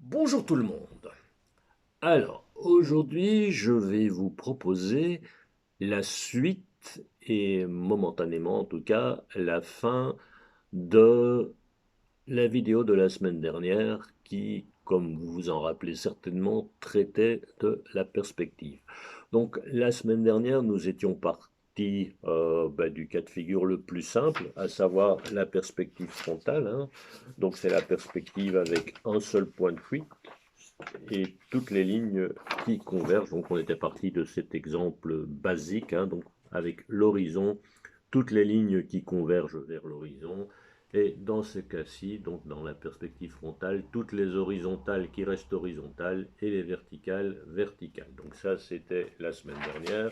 Bonjour tout le monde. Alors, aujourd'hui, je vais vous proposer la suite et momentanément en tout cas la fin de la vidéo de la semaine dernière qui, comme vous vous en rappelez certainement, traitait de la perspective. Donc, la semaine dernière, nous étions partis du cas de figure le plus simple, à savoir la perspective frontale, hein. Donc, c'est la perspective avec un seul point de fuite et toutes les lignes qui convergent. Donc on était parti de cet exemple basique, hein, donc avec l'horizon, toutes les lignes qui convergent vers l'horizon. Et dans ce cas-ci, donc dans la perspective frontale, toutes les horizontales qui restent horizontales et les verticales verticales. Donc ça, c'était la semaine dernière.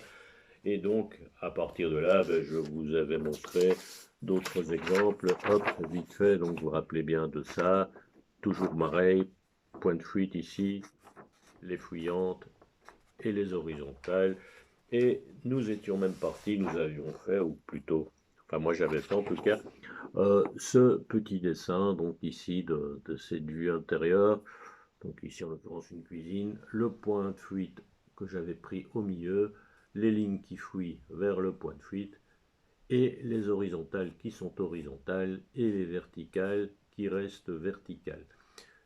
Et donc, à partir de là, je vous avais montré d'autres exemples. Hop, vite fait, donc vous vous rappelez bien de ça. Toujours pareil, point de fuite ici, les fuyantes et les horizontales. Et nous étions même partis, nous avions fait, ou plutôt, enfin moi j'avais fait en tout cas, ce petit dessin, donc ici de cette vue intérieure, donc ici en l'occurrence une cuisine, le point de fuite que j'avais pris au milieu, les lignes qui fuient vers le point de fuite, et les horizontales qui sont horizontales, et les verticales qui restent verticales.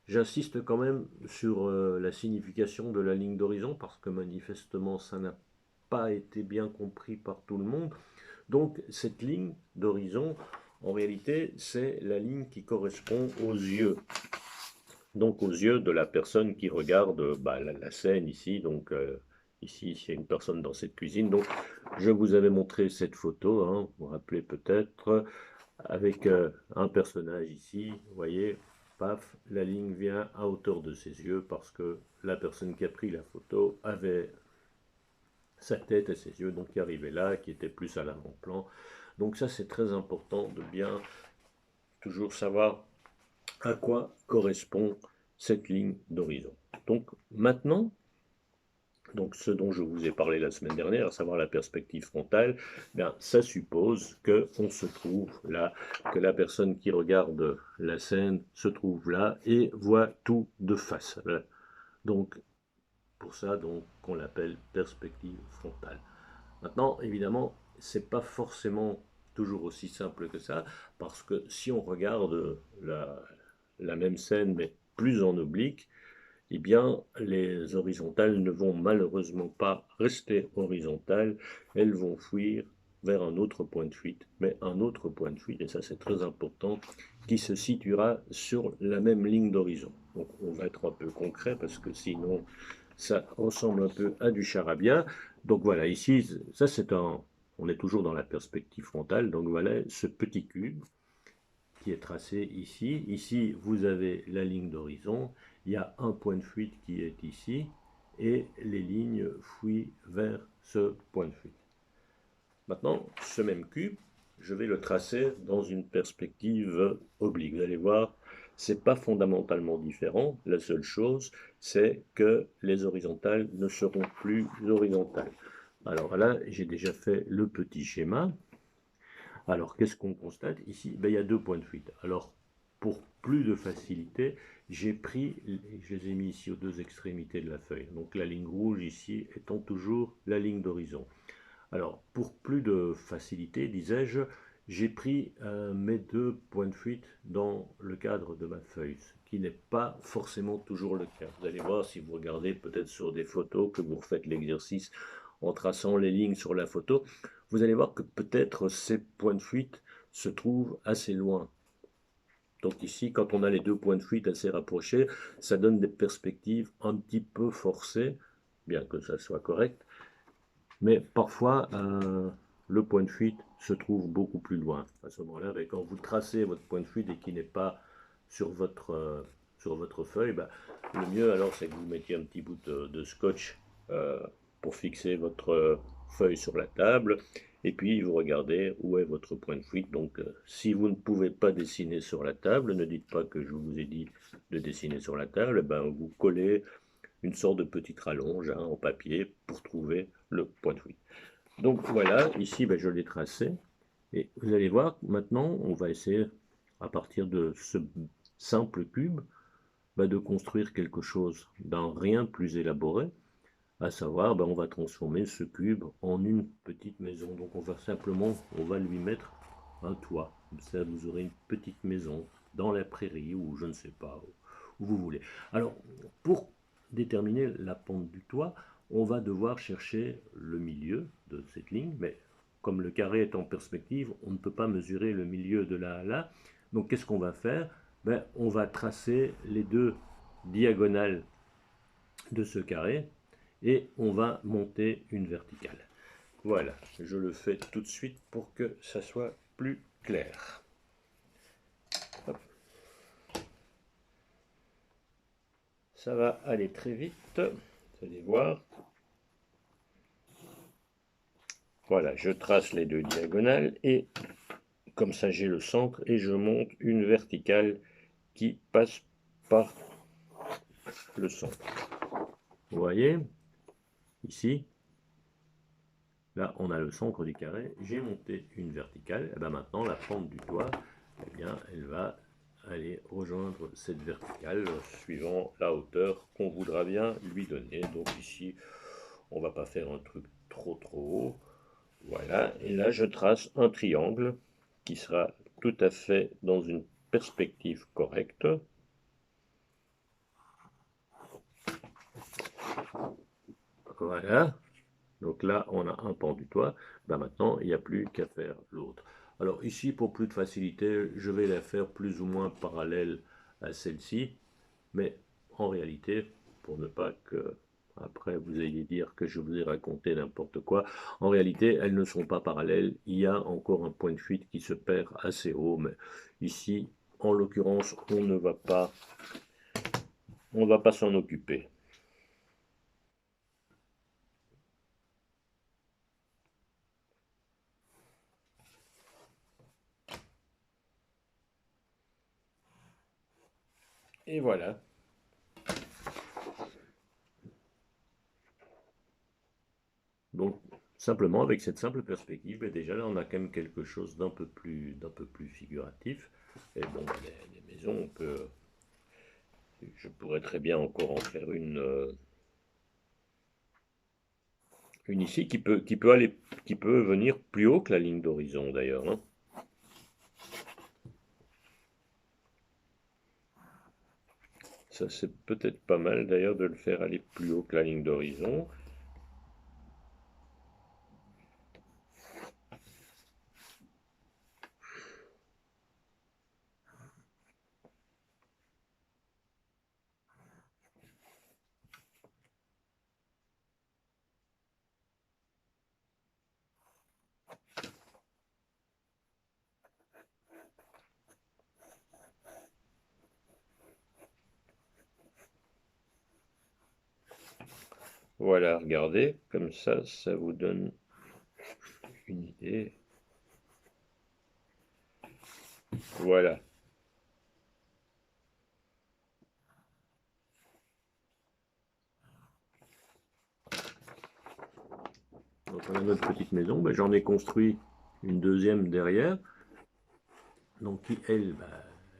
J'insiste quand même sur la signification de la ligne d'horizon parce que manifestement ça n'a pas été bien compris par tout le monde. Donc cette ligne d'horizon, en réalité, c'est la ligne qui correspond aux yeux. Donc aux yeux de la personne qui regarde la scène ici. Donc ici, il y a une personne dans cette cuisine. Donc je vous avais montré cette photo, hein, vous vous rappelez peut-être, avec un personnage ici, vous voyez, paf, la ligne vient à hauteur de ses yeux parce que la personne qui a pris la photo avait sa tête et ses yeux donc qui arrivaient là, qui étaient plus à l'avant-plan. Donc ça c'est très important de bien toujours savoir à quoi correspond cette ligne d'horizon. Donc maintenant, donc ce dont je vous ai parlé la semaine dernière, à savoir la perspective frontale, bien, ça suppose qu'on se trouve là, que la personne qui regarde la scène se trouve là et voit tout de face. Donc pour ça, donc, qu'on l'appelle perspective frontale. Maintenant, évidemment, c'est pas forcément toujours aussi simple que ça, parce que si on regarde la même scène, mais plus en oblique, eh bien, les horizontales ne vont malheureusement pas rester horizontales, elles vont fuir vers un autre point de fuite, mais un autre point de fuite, et ça c'est très important, qui se situera sur la même ligne d'horizon. Donc on va être un peu concret parce que sinon ça ressemble un peu à du charabia. Donc voilà, ici, ça c'est on est toujours dans la perspective frontale, donc voilà ce petit cube qui est tracé ici. Ici, vous avez la ligne d'horizon. Il y a un point de fuite qui est ici et les lignes fuient vers ce point de fuite. Maintenant, ce même cube, je vais le tracer dans une perspective oblique. Vous allez voir, c'est pas fondamentalement différent. La seule chose, c'est que les horizontales ne seront plus horizontales. Alors là, j'ai déjà fait le petit schéma. Alors, qu'est-ce qu'on constate ici? Ben, il y a deux points de fuite. Alors, pour plus de facilité, j'ai pris, je les ai mis ici aux deux extrémités de la feuille. Donc la ligne rouge ici étant toujours la ligne d'horizon. Alors, pour plus de facilité, disais-je, j'ai pris mes deux points de fuite dans le cadre de ma feuille, ce qui n'est pas forcément toujours le cas. Vous allez voir si vous regardez peut-être sur des photos, que vous refaites l'exercice en traçant les lignes sur la photo, vous allez voir que peut-être ces points de fuite se trouvent assez loin. Donc ici, quand on a les deux points de fuite assez rapprochés, ça donne des perspectives un petit peu forcées, bien que ça soit correct, mais parfois le point de fuite se trouve beaucoup plus loin. À ce moment-là, quand vous tracez votre point de fuite et qu'il n'est pas sur votre feuille, le mieux alors c'est que vous mettiez un petit bout de scotch euh, pour fixer votre feuille sur la table et puis vous regardez où est votre point de fuite. Donc si vous ne pouvez pas dessiner sur la table, ne dites pas que je vous ai dit de dessiner sur la table, vous collez une sorte de petite rallonge hein, en papier pour trouver le point de fuite. Donc voilà, ici je l'ai tracé. Et vous allez voir, maintenant, on va essayer, à partir de ce simple cube, de construire quelque chose d'un rien plus élaboré, à savoir, on va transformer ce cube en une petite maison. Donc on va lui mettre un toit. Comme ça, vous aurez une petite maison dans la prairie ou je ne sais pas, où vous voulez. Alors, pour déterminer la pente du toit, on va devoir chercher le milieu de cette ligne, mais comme le carré est en perspective, on ne peut pas mesurer le milieu de là à là. Donc qu'est-ce qu'on va faire? On va tracer les deux diagonales de ce carré et on va monter une verticale. Voilà, je le fais tout de suite pour que ça soit plus clair. Hop. Ça va aller très vite, vous allez voir. Voilà, je trace les deux diagonales et comme ça j'ai le centre et je monte une verticale qui passe par le centre. Vous voyez, ici, là on a le centre du carré, j'ai monté une verticale, et bien maintenant la pente du toit, eh bien elle va aller rejoindre cette verticale suivant la hauteur qu'on voudra bien lui donner. Donc ici, on va pas faire un truc trop haut. Voilà, et là je trace un triangle qui sera tout à fait dans une perspective correcte. Voilà, donc là on a un pan du toit. Maintenant il n'y a plus qu'à faire l'autre. Alors ici, pour plus de facilité, je vais la faire plus ou moins parallèle à celle-ci, mais en réalité, pour ne pas que après vous ayez dire que je vous ai raconté n'importe quoi, en réalité elles ne sont pas parallèles, il y a encore un point de fuite qui se perd assez haut, mais ici en l'occurrence on ne va pas s'en occuper. Et voilà. Donc simplement avec cette simple perspective, déjà là on a quand même quelque chose d'un peu plus figuratif. Et bon, les maisons, je pourrais très bien encore en faire une ici qui peut venir plus haut que la ligne d'horizon d'ailleurs, hein. Ça c'est peut-être pas mal d'ailleurs de le faire aller plus haut que la ligne d'horizon. Voilà, regardez, comme ça vous donne une idée. Voilà. Donc on a notre petite maison, j'en ai construit une deuxième derrière, donc qui elle,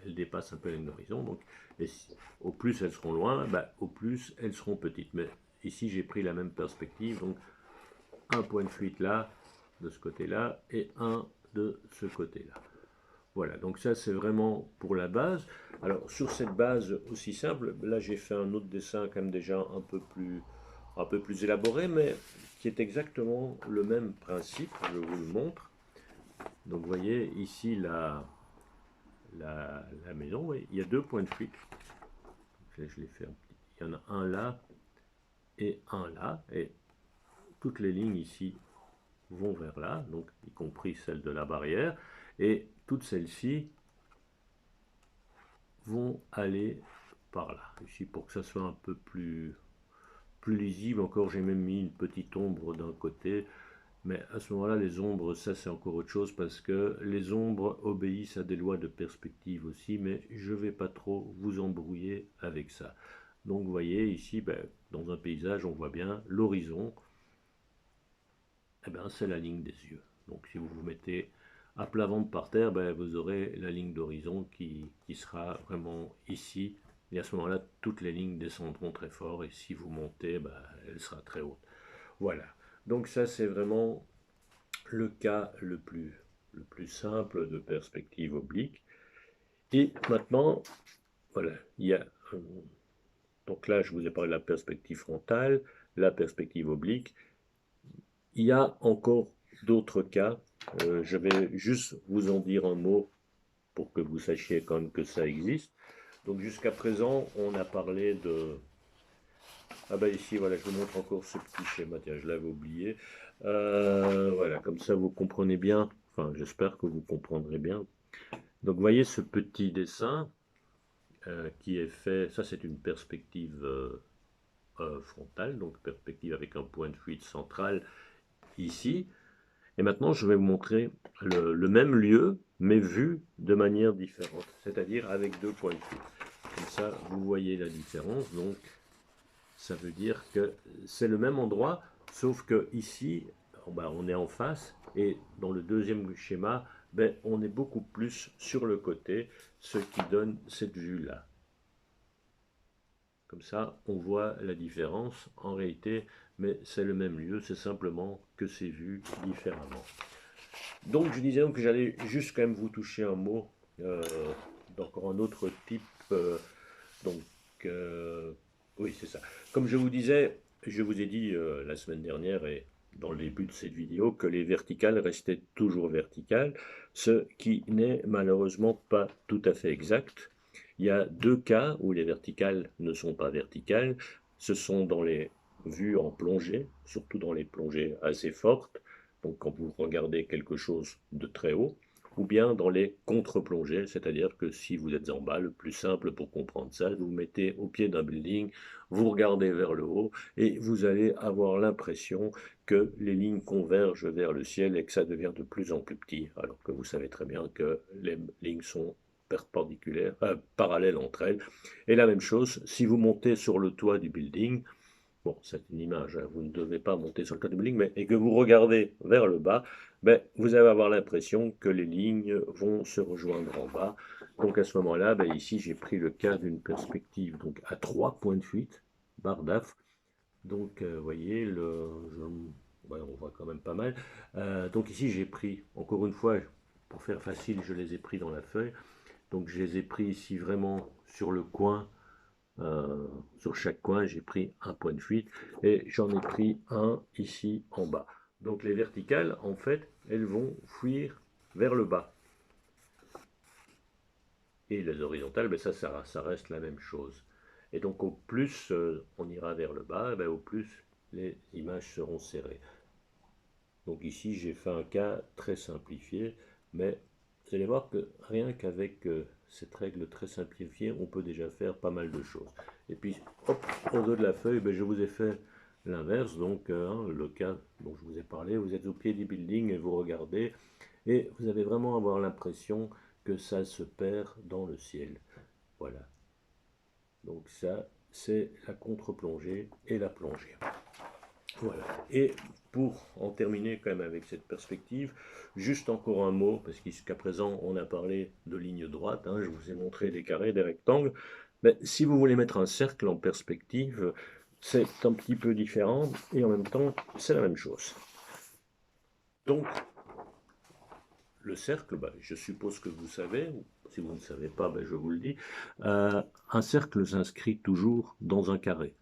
elle dépasse un peu la ligne d'horizon, donc au plus elles seront loin, au plus elles seront petites. Mais ici j'ai pris la même perspective, donc un point de fuite là, de ce côté-là, et un de ce côté-là. Voilà, donc ça c'est vraiment pour la base. Alors sur cette base aussi simple, là j'ai fait un autre dessin quand même déjà un peu plus élaboré, mais qui est exactement le même principe, je vous le montre. Donc vous voyez ici la maison, oui, il y a deux points de fuite. Là, je l'ai fait il y en a un là et un là, et toutes les lignes ici vont vers là, donc y compris celle de la barrière, et toutes celles-ci vont aller par là. Ici, pour que ça soit un peu plus lisible, encore j'ai même mis une petite ombre d'un côté, mais à ce moment-là, les ombres, ça c'est encore autre chose, parce que les ombres obéissent à des lois de perspective aussi, mais je ne vais pas trop vous embrouiller avec ça. Donc vous voyez ici, dans un paysage, on voit bien l'horizon, c'est la ligne des yeux. Donc si vous vous mettez à plat ventre par terre, vous aurez la ligne d'horizon qui sera vraiment ici, et à ce moment-là, toutes les lignes descendront très fort, et si vous montez, bah, elle sera très haute. Voilà. Donc ça, c'est vraiment le cas le plus simple de perspective oblique. Et maintenant, voilà, il y a, donc là, je vous ai parlé de la perspective frontale, la perspective oblique. Il y a encore d'autres cas. Je vais juste vous en dire un mot pour que vous sachiez quand même que ça existe. Donc jusqu'à présent, on a parlé de... Ah bah ici, voilà, je vous montre encore ce petit schéma. Tiens, je l'avais oublié. Voilà, comme ça vous comprenez bien. Enfin, j'espère que vous comprendrez bien. Donc, vous voyez ce petit dessin qui est fait. Ça, c'est une perspective frontale, donc perspective avec un point de fuite central ici. Et maintenant, je vais vous montrer le même lieu, mais vu de manière différente, c'est-à-dire avec deux points de fuite. Comme ça, vous voyez la différence. Donc, ça veut dire que c'est le même endroit, sauf que ici, on est en face, et dans le deuxième schéma, on est beaucoup plus sur le côté, ce qui donne cette vue-là. Comme ça, on voit la différence en réalité, mais c'est le même lieu, c'est simplement que c'est vu différemment. Donc je disais que j'allais juste quand même vous toucher un mot d'encore un autre type. Donc euh, oui, c'est ça. Comme je vous disais, je vous ai dit la semaine dernière et dans le début de cette vidéo que les verticales restaient toujours verticales, ce qui n'est malheureusement pas tout à fait exact. Il y a deux cas où les verticales ne sont pas verticales. Ce sont dans les vues en plongée, surtout dans les plongées assez fortes, donc quand vous regardez quelque chose de très haut, ou bien dans les contre-plongées, c'est-à-dire que si vous êtes en bas, le plus simple pour comprendre ça, vous vous mettez au pied d'un building, vous regardez vers le haut, et vous allez avoir l'impression que les lignes convergent vers le ciel et que ça devient de plus en plus petit, alors que vous savez très bien que les lignes sont perpendiculaires, parallèles entre elles. Et la même chose, si vous montez sur le toit du building, bon, c'est une image, hein, vous ne devez pas monter sur le toit du building, mais, et que vous regardez vers le bas, vous allez avoir l'impression que les lignes vont se rejoindre en bas. Donc à ce moment-là, ici j'ai pris le cas d'une perspective donc à 3 points de fuite, barre d'AF. Donc vous voyez, on voit quand même pas mal. Donc ici j'ai pris, encore une fois, pour faire facile, je les ai pris dans la feuille. Donc je les ai pris ici vraiment sur le coin. Sur chaque coin, j'ai pris un point de fuite et j'en ai pris un ici en bas. Donc les verticales, en fait, elles vont fuir vers le bas. Et les horizontales, ça reste la même chose. Et donc au plus on ira vers le bas, au plus les images seront serrées. Donc ici, j'ai fait un cas très simplifié, mais vous allez voir que rien qu'avec cette règle très simplifiée, on peut déjà faire pas mal de choses. Et puis, hop, au dos de la feuille, je vous ai fait l'inverse. Donc, le cas dont je vous ai parlé, vous êtes au pied du building et vous regardez, et vous allez vraiment avoir l'impression que ça se perd dans le ciel. Voilà. Donc ça, c'est la contre-plongée et la plongée. Voilà. Et pour en terminer quand même avec cette perspective, juste encore un mot, parce qu'à présent on a parlé de lignes droites, je vous ai montré des carrés, des rectangles, mais si vous voulez mettre un cercle en perspective, c'est un petit peu différent et en même temps c'est la même chose. Donc le cercle, je suppose que vous savez, si vous ne savez pas, je vous le dis, un cercle s'inscrit toujours dans un carré.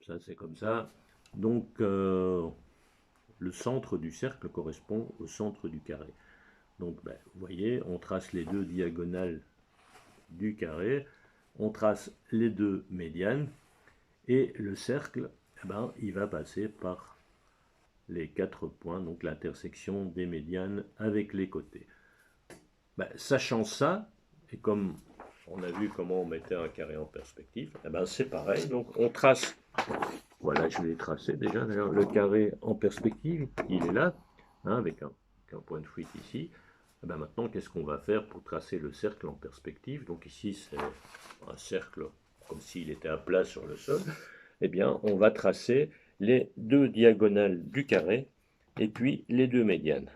Ça c'est comme ça. Donc le centre du cercle correspond au centre du carré. Donc, vous voyez, on trace les deux diagonales du carré, on trace les deux médianes, et le cercle, il va passer par les 4 points, donc l'intersection des médianes avec les côtés. Sachant ça, et comme on a vu comment on mettait un carré en perspective, c'est pareil, donc on trace. Voilà, je l'ai tracé déjà, d'ailleurs, le carré en perspective, il est là, avec un point de fuite ici. Maintenant, qu'est-ce qu'on va faire pour tracer le cercle en perspective? Donc ici, c'est un cercle comme s'il était à plat sur le sol. Eh bien, on va tracer les deux diagonales du carré et puis les deux médianes.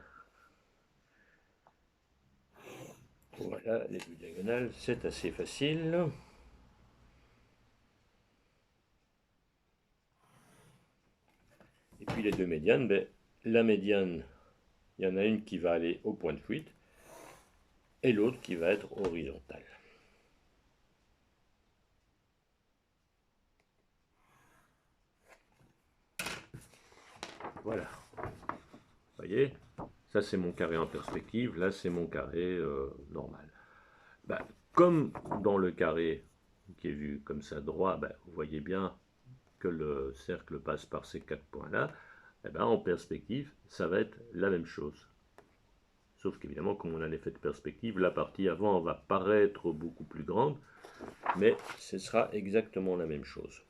Voilà, les deux diagonales, c'est assez facile. puis les deux médianes, ben, la médiane, il y en a une qui va aller au point de fuite et l'autre qui va être horizontale. Voilà, vous voyez, ça c'est mon carré en perspective, là c'est mon carré normal. Ben, comme dans le carré qui est vu comme ça droit, ben, vous voyez bien que le cercle passe par ces 4 points-là, eh ben, en perspective, ça va être la même chose. Sauf qu'évidemment, comme on a l'effet de perspective, la partie avant va paraître beaucoup plus grande, mais ce sera exactement la même chose.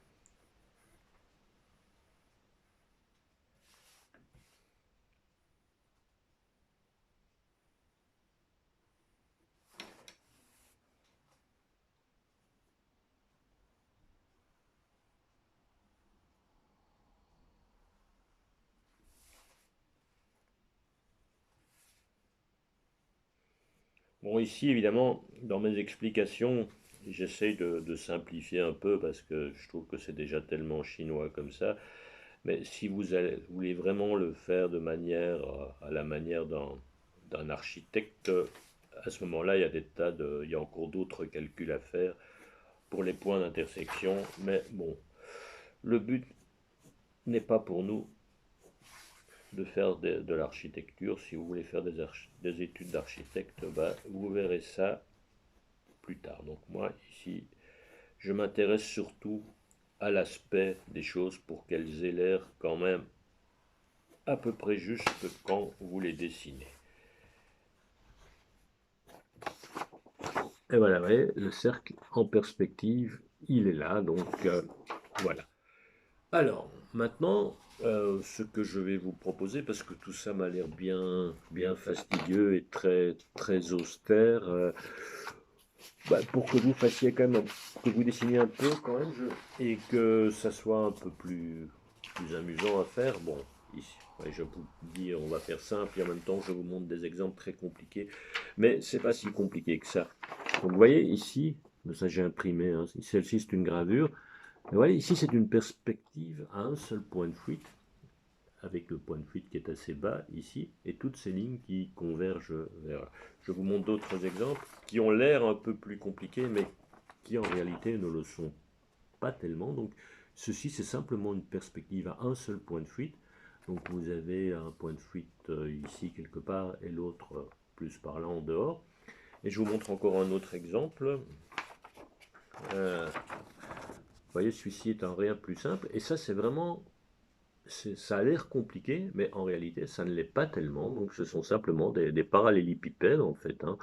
Bon, ici, évidemment, dans mes explications, j'essaye de simplifier un peu parce que je trouve que c'est déjà tellement chinois comme ça. Mais si voulez vraiment le faire de manière à la manière d'un architecte, à ce moment-là, il y a encore d'autres calculs à faire pour les points d'intersection. Mais bon, le but n'est pas pour nous de faire de l'architecture. Si vous voulez faire des études d'architecte, bah, vous verrez ça plus tard. Donc moi, ici, je m'intéresse surtout à l'aspect des choses pour qu'elles aient l'air quand même à peu près juste quand vous les dessinez. Et voilà, vous voyez, le cercle en perspective, il est là, donc voilà. Alors, maintenant, ce que je vais vous proposer, parce que tout ça m'a l'air bien fastidieux et très austère, bah, pour que vous fassiez quand même, que vous dessiniez un peu quand même, et que ça soit un peu plus amusant à faire. Bon, ici, ouais, je vous dis, on va faire simple, et en même temps, je vous montre des exemples très compliqués, mais c'est pas si compliqué que ça. Donc, vous voyez, ici, ça j'ai imprimé, hein, celle-ci c'est une gravure. Et voilà, ici c'est une perspective à un seul point de fuite, avec le point de fuite qui est assez bas ici, et toutes ces lignes qui convergent vers. Je vous montre d'autres exemples qui ont l'air un peu plus compliqués, mais qui en réalité ne le sont pas tellement. Donc ceci c'est simplement une perspective à un seul point de fuite. Donc vous avez un point de fuite ici quelque part et l'autre plus par là en dehors. Et je vous montre encore un autre exemple. Vous voyez, celui-ci est un rien plus simple. Et ça, c'est vraiment, ça a l'air compliqué, mais en réalité, ça ne l'est pas tellement. Donc, ce sont simplement des parallélépipèdes, en fait, hein,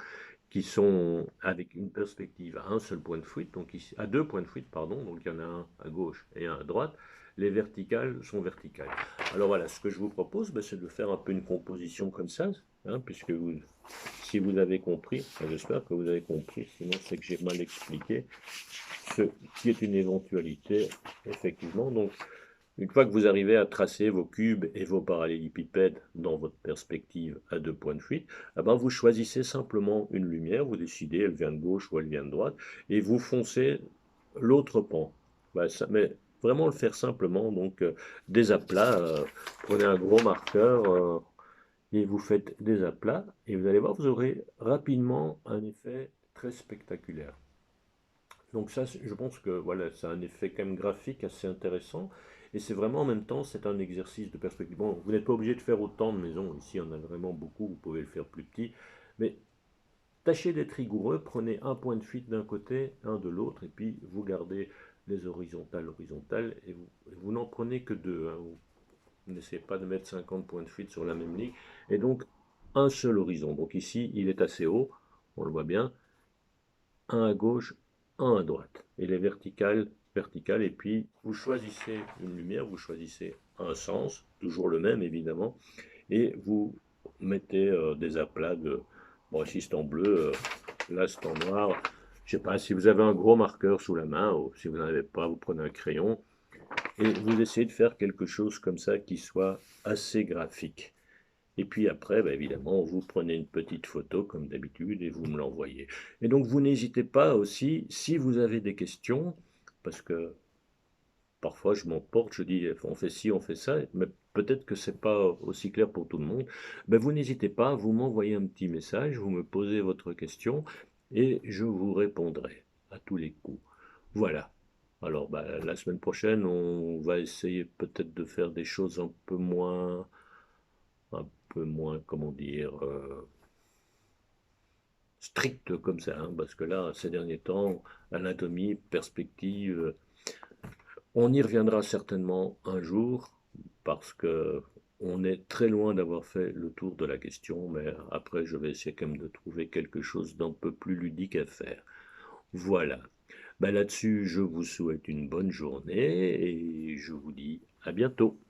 qui sont avec une perspective à un seul point de fuite, donc ici, à deux points de fuite, pardon. Donc, il y en a un à gauche et un à droite. Les verticales sont verticales. Alors voilà, ce que je vous propose, ben, c'est de faire un peu une composition comme ça, hein, puisque si vous avez compris, j'espère que vous avez compris, sinon c'est que j'ai mal expliqué, ce qui est une éventualité, effectivement. Donc, une fois que vous arrivez à tracer vos cubes et vos parallélépipèdes dans votre perspective à deux points de fuite, eh ben vous choisissez simplement une lumière, vous décidez, elle vient de gauche ou elle vient de droite, et vous foncez l'autre pan. Ben, mais vraiment le faire simplement, donc des aplats, prenez un gros marqueur et vous faites des aplats, et vous allez voir, vous aurez rapidement un effet très spectaculaire. Donc ça, je pense que voilà, c'est un effet quand même graphique assez intéressant. Et c'est vraiment en même temps, c'est un exercice de perspective. Bon, vous n'êtes pas obligé de faire autant de maisons. Ici, on a vraiment beaucoup, vous pouvez le faire plus petit. Mais tâchez d'être rigoureux. Prenez un point de fuite d'un côté, un de l'autre, et puis vous gardez les horizontales, et vous n'en prenez que deux, hein. Vous n'essayez pas de mettre 50 points de fuite sur la même ligne. Et donc, un seul horizon. Donc ici, il est assez haut, on le voit bien, un à gauche, un à droite. Et les verticales, et puis vous choisissez une lumière, vous choisissez un sens, toujours le même évidemment, et vous mettez des aplats de, bon ici c'est en bleu, là c'est en noir, je sais pas, si vous avez un gros marqueur sous la main, ou si vous n'en avez pas, vous prenez un crayon, et vous essayez de faire quelque chose comme ça qui soit assez graphique. Et puis après, bah, évidemment, vous prenez une petite photo comme d'habitude et vous me l'envoyez. Et donc vous n'hésitez pas aussi, si vous avez des questions, parce que parfois je m'emporte, je dis on fait ci, on fait ça, mais peut-être que c'est pas aussi clair pour tout le monde. Ben, vous n'hésitez pas, vous m'envoyez un petit message, vous me posez votre question et je vous répondrai à tous les coups. Voilà. Alors, ben, la semaine prochaine, on va essayer peut-être de faire des choses un peu moins, comment dire, strictes comme ça, hein, parce que là, ces derniers temps, anatomie, perspective, on y reviendra certainement un jour, parce que on est très loin d'avoir fait le tour de la question, mais après, je vais essayer quand même de trouver quelque chose d'un peu plus ludique à faire. Voilà. Ben là-dessus, je vous souhaite une bonne journée et je vous dis à bientôt.